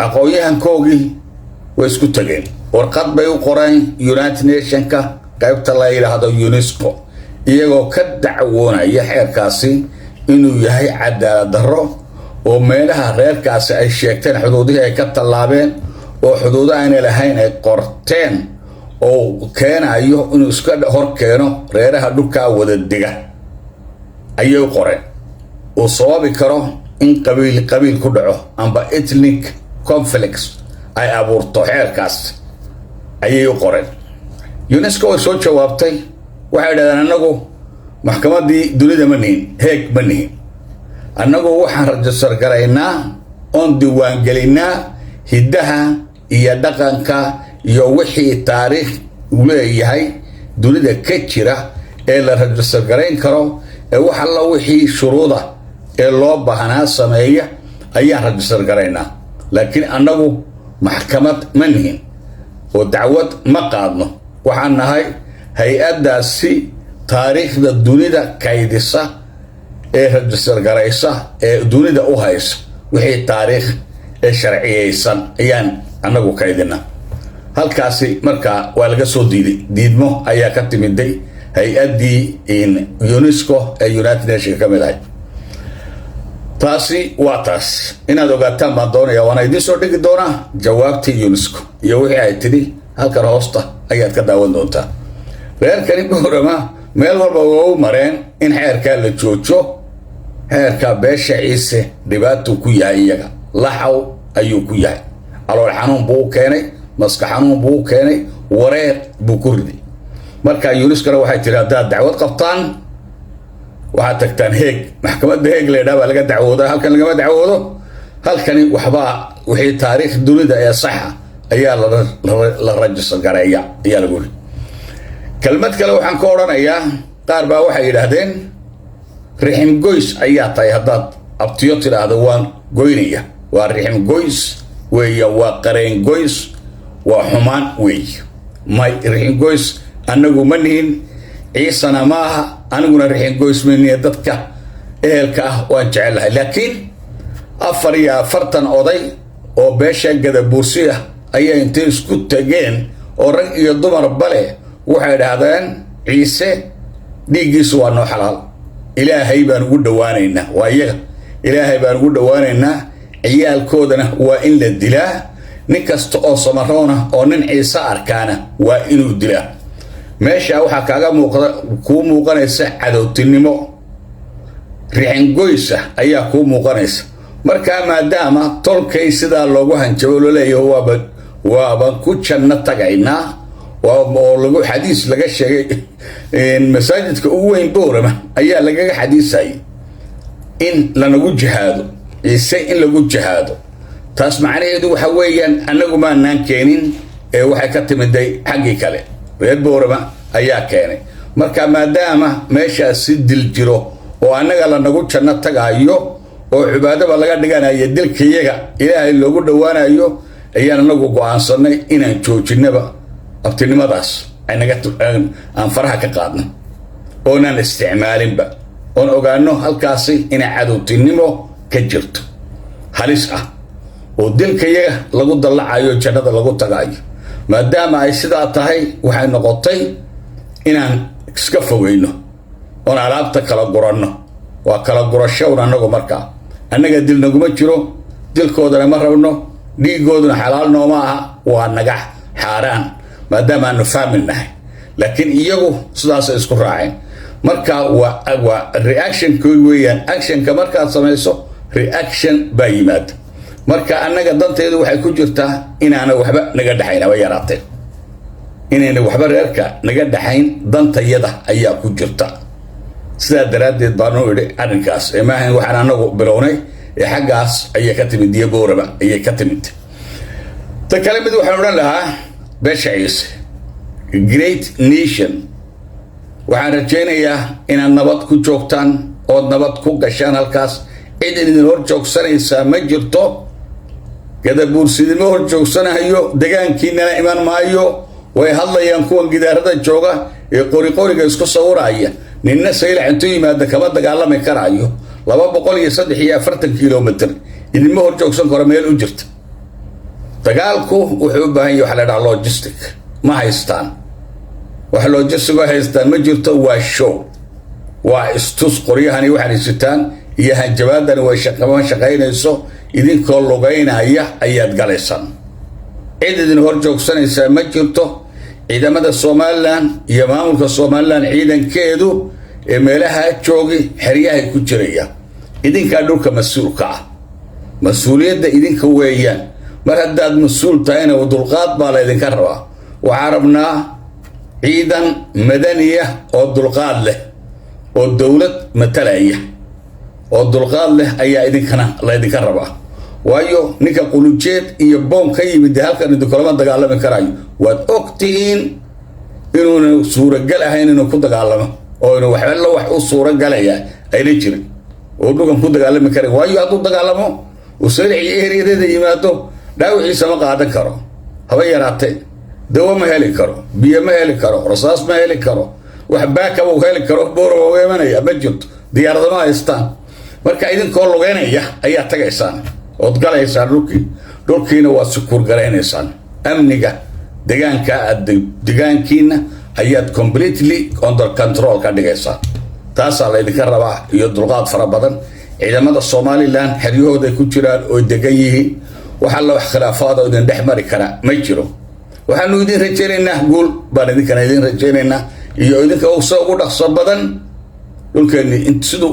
aqoonyahan koogii way isku tageen warqad bay u qoreen United Nationska qaybta la yiraahdo UNESCO iyagoo ka dacwoonaya xeerkaasi inuu yahay cadaalad darro oo meelaha reerkaasi ay sheegteen xuduudihii ay ka tallaabeen oo xuduudo aan lahayn ay qorteen oo keenayo inuu iska hor keeno reeraha dhulka wada diga ayuu qoreen oo sababi karo in qabiil ku dhaco amba ethnic conflicts ay abuurto xeerkaas ayuu qoreen UNESCO way soo jawaabtay waxay yidhaahdeen annagu maxkamadii dunida ma nihin heeg ma nihin annagu waxaan rajistar garaynaa oon diiwaan gelinaa hiddaha iyo dhaqanka iyo wixii taariikh uu leeyahay dunida ka jira ee la rajistar garayn karo ee wax alla wixii shuruuda ee loo baahnaa sameeya ayaan rajistar garaynaa laakiin annagu maxkamad ma nihin oo dacwad ma qaadno waxaan nahay hay-addaasi taariikhda dunida kaydisa ee rajistar garaysa ee dunida u haysa wixii taariikh ee sharciyeysan ayaan annagu kaydina halkaasi markaa waa laga soo diidmo ayaa ka timiday hay-addii UNESCO ee United Nations ka mid ahay taasi waa taas inaad ogaataan baan doonaya waana idiin soo dhigi doonaa jawaabtii UNESCO iyo wixii ay tidhi halkan hoosta ayaad ka daawan doontaa reerkani Boorama meel walba waa u mareen in xeerkaa la joojo xeerkaa beesha ciise dhibaato ku yahay iyaga laxaw ayuu ku yahay calool xanuun buu keenay maskax xanuun buu keenay wareer buu ku riday marka UNESCO waxay tiri haddaad dacwad qabtaan waxaad tagtaan heeg maxkamadda heeg leedhaa baa laga dacwoodaa halkan lagama dacwoodo halkani waxbaa wixii taariikh dunida ee saxa ayaa la rajistar gareeya ayaa lagu yidhi kelmad kale waxaan ka odhanayaa qaar baa waxay yidhaahdeen rixim goys ayaa tahay haddaad abtiyo tidhaahdo waan goynaya waa rixim goys weeye waa qareen goys waa xumaan weeye may rixim goys annagu ma nihin ciisana ma aha aniguna rixim goys meniya dadka ehelka ah waan jecelahay laakiin 44 oday oo beesha Gadabuursi ah ayaa intay isku tageen oo rag iyo dumar bale waxay dhahdeen ciise dhiigiisu waa noo xalaal ilaahay baan ugu dhawaanaynaa waa iyaga ilaahay baan ugu dhawaanaynaa ciyaalkoodana waa in la dilaa nin kasta oo samaroona oo nin ciise arkaana waa inuu dilaa meesha waxaa kaaga kuu muuqanaysa cadowtinimo rixin goysa ayaa kuu muuqanaysa markaa maadaama tolkay sidaa loogu hanjabo loo leeyahay waaba ku janno tagaynaa oo lagu xadiis laga sheegay masaajidka ugu weyn Boorama ayaa lagaga xadiisay in lanagu jihaado ciise in lagu jihaado taas macnaheedu waxa weeyaan annagu ma naan keenin ee waxay ka timiday xaqi kale reer Boorama ayaa keenay marka maadaama meeshaas si dil jiro oo annaga lanagu janno tagaayo oo cibaadada laga dhiganayo dilkiyaga ilaahay loogu dhawaanayo ayaan anagu go'aansanay inaan joojinaba abtinimadaas aan faraha ka qaadno oonaan isticmaalinba oon ogaano halkaasi inay cadowtinimo ka jirto halis ah oo dilkayaga lagu dallacayo jannada lagu tagaayo maadaama ay sidaa tahay waxay noqotay inaan iska fogeyno oon alaabta kala guranno waa kala gurasho anagu markaa annaga dil naguma jiro dilkoodana ma rabno dhiigooduna xalaal nooma aha waa naga xaaraan maadaama aanu fahminahay laakiin iyagu sidaas isku raaceen marka waa reaction weeyaan actionka markaad samayso reaction baa yimaada marka annaga danteedu waxay ku jirtaa inaana waxba naga dhaxayn ama yaraatee inayna waxba reerka naga dhaxayn dantayada ayaa ku jirta sidaa daraaddeed baanu idhi arrinkaas maahan waxaan anagu bilownay ee xaggaas ayay ka timid iyo Boorama ayay ka timid ta kale mid waxaan odhan lahaa beesha ciise great nation waxaan rajaynayaa inaad nabad ku joogtaan ood nabad ku gashaan halkaas cid idin hor joogsanaysaa ma jirto Gadabuursidimo hor joogsanayo deegaankiinana iman maayo way hadlayaan kuwan gidaarada jooga ee qoriga isku sawiraya ninna sayl intuu yimaado kama dagaalami karaayo 243 kilomitir idinma hor joogsan karo meel u jirta dagaalku wuxuu u baahan yahay waxa la dhahaa logistic ma haystaan wax logistic oo haystaan ma jirto waa show waa istus qoryahani waxay sitaan iyo hanjabaadani way shaqaynayso idinkoo lugaynaya ayaad galaysan cid idin hor joogsanaysa ma jirto ciidamada Soomaaliland iyo maamulka Soomaaliland ciidankeedu ee meelaha joogi xeryaha ku jiraya idinka dhulka mas'uulka ah mas'uuliyadda idinka weeyaan mar haddaad mas'uul tahayna dulqaad baa la idinka rabaa waxaan rabnaa ciidan madaniya oo dulqaad leh oo dawlad matalaya oo dulqaad leh ayaa idinkana la idinka rabaa waayo ninka qulujeed iyo boom ka yimid halkan idin kulama dagaalami karayo waad ogtiin inuu suuragal ahayn inuu ku dagaalamo oo inuu wax u suuragalaya ayna jirin oo dhugan ku dagaalami karay waayo hadduu dagaalamo oo sarici eeriyada yimaado dhaawiciisa ma qaadan karo haba yaraatay dawo ma heli karo biyo ma heli karo rasaas ma heli karo wax baaka uu heli karo booro weemanaya ma jirto diyaarado ma haystaan marka idinkoo lugeynaya ayaa tagaysaan oo galaysaan dhulkiina waa sukuur garaynaysan amniga deegaankiina ayaad completely under control ka dhigaysaan taas la idinka rabaa iyo dulqaad fara badan ciidamada Soomaaliland xeryahooda ku jiraan oo degan yihiin waxa la wax khilaafaad oo dhex mari kara ma jiro waxaanu idin rajaynaynaa guul baan idin rajaynaynaa iyo idinka oo soo ugu dhaqso badan dhulkeeni sidoo